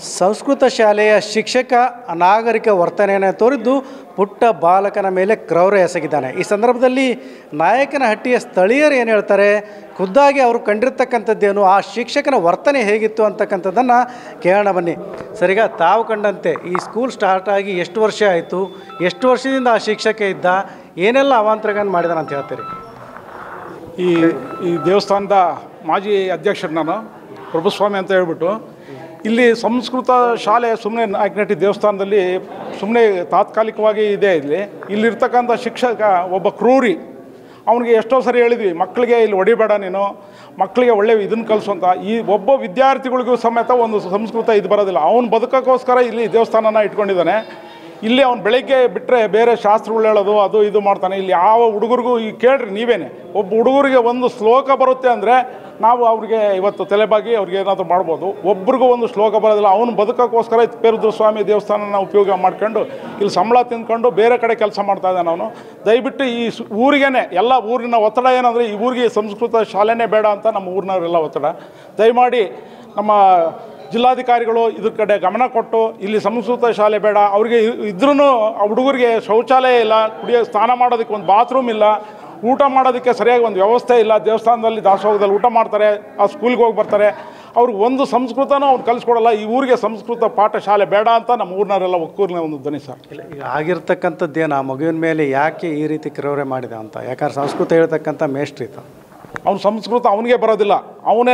ಸಂಸ್ಕೃತ ಶಾಲೆಯ ಶಿಕ್ಷಕ ಅನಾಗರಿಕ ವರ್ತನೆಯನ್ನು ತೋರಿದ್ದು ಪುಟ್ಟ ಬಾಲಕನ ಮೇಲೆ ಕ್ರೌರ್ಯ ಎಸಗಿದ್ದಾನೆ. ಈ ಸಂದರ್ಭದಲ್ಲಿ ನಾಯಕನಹಟ್ಟಿಯ ಸ್ಥಳೀಯರು ಏನು ಹೇಳ್ತಾರೆ, ಖುದ್ದಾಗಿ ಅವರು ಕಂಡಿರ್ತಕ್ಕಂಥದ್ದೇನು, ಆ ಶಿಕ್ಷಕನ ವರ್ತನೆ ಹೇಗಿತ್ತು ಅಂತಕ್ಕಂಥದ್ದನ್ನು ಕೇಳೋಣ ಬನ್ನಿ. ಸರಿಗ ತಾವು ಕಂಡಂತೆ ಈ ಸ್ಕೂಲ್ ಸ್ಟಾರ್ಟ್ ಆಗಿ ಎಷ್ಟು ವರ್ಷ ಆಯಿತು, ಎಷ್ಟು ವರ್ಷದಿಂದ ಆ ಶಿಕ್ಷಕ ಇದ್ದ, ಏನೆಲ್ಲ ಅವಾಂತರಗಳನ್ನು ಮಾಡಿದಾನೆ ಅಂತ ಹೇಳ್ತೀರಿ? ಈ ದೇವಸ್ಥಾನದ ಮಾಜಿ ಅಧ್ಯಕ್ಷರು ನಾನು, ಪ್ರಭುಸ್ವಾಮಿ ಅಂತ ಹೇಳ್ಬಿಟ್ಟು, ಇಲ್ಲಿ ಸಂಸ್ಕೃತ ಶಾಲೆ ಸುಮ್ಮನೆ ನಾಯಕನಹಟ್ಟಿ ದೇವಸ್ಥಾನದಲ್ಲಿ ಸುಮ್ಮನೆ ತಾತ್ಕಾಲಿಕವಾಗಿ ಇದೆ. ಇಲ್ಲಿರ್ತಕ್ಕಂಥ ಶಿಕ್ಷಕ ಒಬ್ಬ ಕ್ರೂರಿ. ಅವನಿಗೆ ಎಷ್ಟೋ ಸರಿ ಹೇಳಿದ್ವಿ, ಮಕ್ಕಳಿಗೆ ಇಲ್ಲಿ ಹೊಡಿಬೇಡ ನೀನು, ಮಕ್ಕಳಿಗೆ ಒಳ್ಳೆ ಇದನ್ನು ಕಲಿಸು ಅಂತ. ಈ ಒಬ್ಬ ವಿದ್ಯಾರ್ಥಿಗಳಿಗೂ ಸಮೇತ ಒಂದು ಸಂಸ್ಕೃತ ಇದು ಬರೋದಿಲ್ಲ. ಅವನು ಬದುಕೋಕ್ಕೋಸ್ಕರ ಇಲ್ಲಿ ದೇವಸ್ಥಾನನ ಇಟ್ಕೊಂಡಿದ್ದಾನೆ. ಇಲ್ಲಿ ಅವ್ನು ಬೆಳಗ್ಗೆ ಬಿಟ್ಟರೆ ಬೇರೆ ಶಾಸ್ತ್ರಗಳು ಹೇಳೋದು ಅದು ಇದು ಮಾಡ್ತಾನೆ. ಇಲ್ಲಿ ಯಾವ ಹುಡುಗರಿಗೂ ಈಗ ಕೇಳ್ರಿ ನೀವೇನೆ, ಒಬ್ಬ ಹುಡುಗರಿಗೆ ಒಂದು ಶ್ಲೋಕ ಬರುತ್ತೆ ಅಂದರೆ ನಾವು ಅವ್ರಿಗೆ ಇವತ್ತು ತಲೆಬಾಗಿ ಅವ್ರಿಗೆ ಏನಾದರೂ ಮಾಡ್ಬೋದು. ಒಬ್ರಿಗೂ ಒಂದು ಶ್ಲೋಕ ಬರೋದಿಲ್ಲ. ಅವನು ಬದುಕೋಕ್ಕೋಸ್ಕರ ಪೇರುದ್ರ ಸ್ವಾಮಿ ದೇವಸ್ಥಾನನ ಉಪಯೋಗ ಮಾಡ್ಕೊಂಡು ಇಲ್ಲಿ ಸಂಬಳ ತಿಂದ್ಕೊಂಡು ಬೇರೆ ಕಡೆ ಕೆಲಸ ಮಾಡ್ತಾ ಇದ್ದಾನೆ ಅವನು. ದಯವಿಟ್ಟು ಈ ಊರಿಗೇನೆ ಎಲ್ಲ ಊರಿನ ಒತ್ತಡ ಏನಂದರೆ ಈ ಊರಿಗೆ ಸಂಸ್ಕೃತ ಶಾಲೆನೇ ಬೇಡ ಅಂತ ನಮ್ಮ ಊರಿನವರೆಲ್ಲ ಒತ್ತಡ. ದಯಮಾಡಿ ನಮ್ಮ ಜಿಲ್ಲಾಧಿಕಾರಿಗಳು ಇದ್ರ ಕಡೆ ಗಮನ ಕೊಟ್ಟು ಇಲ್ಲಿ ಸಂಸ್ಕೃತ ಶಾಲೆ ಬೇಡ, ಅವ್ರಿಗೆ ಇದ್ರೂ ಆ ಹುಡುಗರಿಗೆ ಶೌಚಾಲಯ ಇಲ್ಲ, ಸ್ನಾನ ಮಾಡೋದಕ್ಕೆ ಒಂದು ಬಾತ್ರೂಮ್ ಇಲ್ಲ, ಊಟ ಮಾಡೋದಕ್ಕೆ ಸರಿಯಾಗಿ ಒಂದು ವ್ಯವಸ್ಥೆ ಇಲ್ಲ. ದೇವಸ್ಥಾನದಲ್ಲಿ ದಾಸೋಹದಲ್ಲಿ ಊಟ ಮಾಡ್ತಾರೆ, ಆ ಸ್ಕೂಲ್ಗೆ ಹೋಗಿ ಬರ್ತಾರೆ. ಅವ್ರಿಗೆ ಒಂದು ಸಂಸ್ಕೃತನೂ ಅವ್ರು ಕಲಿಸ್ಕೊಡಲ್ಲ. ಈ ಊರಿಗೆ ಸಂಸ್ಕೃತ ಪಾಠ ಶಾಲೆ ಬೇಡ ಅಂತ ನಮ್ಮ ಊರಿನವರೆಲ್ಲ ಒಕ್ಕೂರಿನ ಒಂದು ಧ್ವನಿ ಸರ್. ಇಲ್ಲ, ಈಗ ಆಗಿರ್ತಕ್ಕಂಥದ್ದೇನು, ಆ ಮಗುವಿನ ಮೇಲೆ ಯಾಕೆ ಈ ರೀತಿ ಕ್ರೌರ್ಯ ಮಾಡಿದ ಅಂತ? ಯಾಕಂದ್ರೆ ಸಂಸ್ಕೃತ ಹೇಳ್ತಕ್ಕಂಥ ಮೇಷ್ಟ್ರಿ ಇತ್ತು, ಅವ್ನು ಸಂಸ್ಕೃತ ಅವನಿಗೆ ಬರೋದಿಲ್ಲ. ಅವನೇ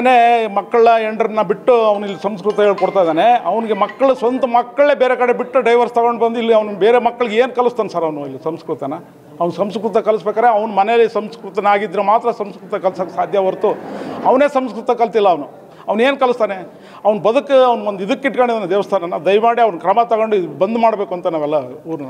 ಮಕ್ಕಳ ಹೆಂಡ್ರನ್ನ ಬಿಟ್ಟು ಅವನು ಇಲ್ಲಿ ಸಂಸ್ಕೃತ ಹೇಳ್ಕೊಡ್ತಾ ಇದ್ದಾನೆ. ಅವನಿಗೆ ಮಕ್ಕಳು ಸ್ವಂತ ಮಕ್ಕಳೇ ಬೇರೆ ಕಡೆ ಬಿಟ್ಟು ಡೈವರ್ಸ್ ತೊಗೊಂಡು ಬಂದು ಇಲ್ಲಿ ಅವನು ಬೇರೆ ಮಕ್ಕಳಿಗೆ ಏನು ಕಲಿಸ್ತಾನೆ ಸರ್ ಅವನು ಇಲ್ಲಿ ಸಂಸ್ಕೃತನ? ಅವ್ನು ಸಂಸ್ಕೃತ ಕಲಿಸ್ಬೇಕಾದ್ರೆ ಅವ್ನ ಮನೇಲಿ ಸಂಸ್ಕೃತನಾಗಿದ್ದರೆ ಮಾತ್ರ ಸಂಸ್ಕೃತ ಕಲ್ಸೋಕ್ಕೆ ಸಾಧ್ಯ ಹೊರತು ಅವನೇ ಸಂಸ್ಕೃತ ಕಲ್ತಿಲ್ಲ. ಅವನೇನು ಕಲಿಸ್ತಾನೆ? ಅವ್ನು ಬದುಕು ಅವ್ನು ಒಂದು ಇದಕ್ಕೆ ಇಟ್ಕೊಂಡಿದ್ದಾನೆ ದೇವಸ್ಥಾನನ. ದಯಮಾಡಿ ಅವ್ನು ಕ್ರಮ ತಗೊಂಡು ಬಂದ್ ಮಾಡಬೇಕು ಅಂತ ನಾವೆಲ್ಲ ಊರಿನ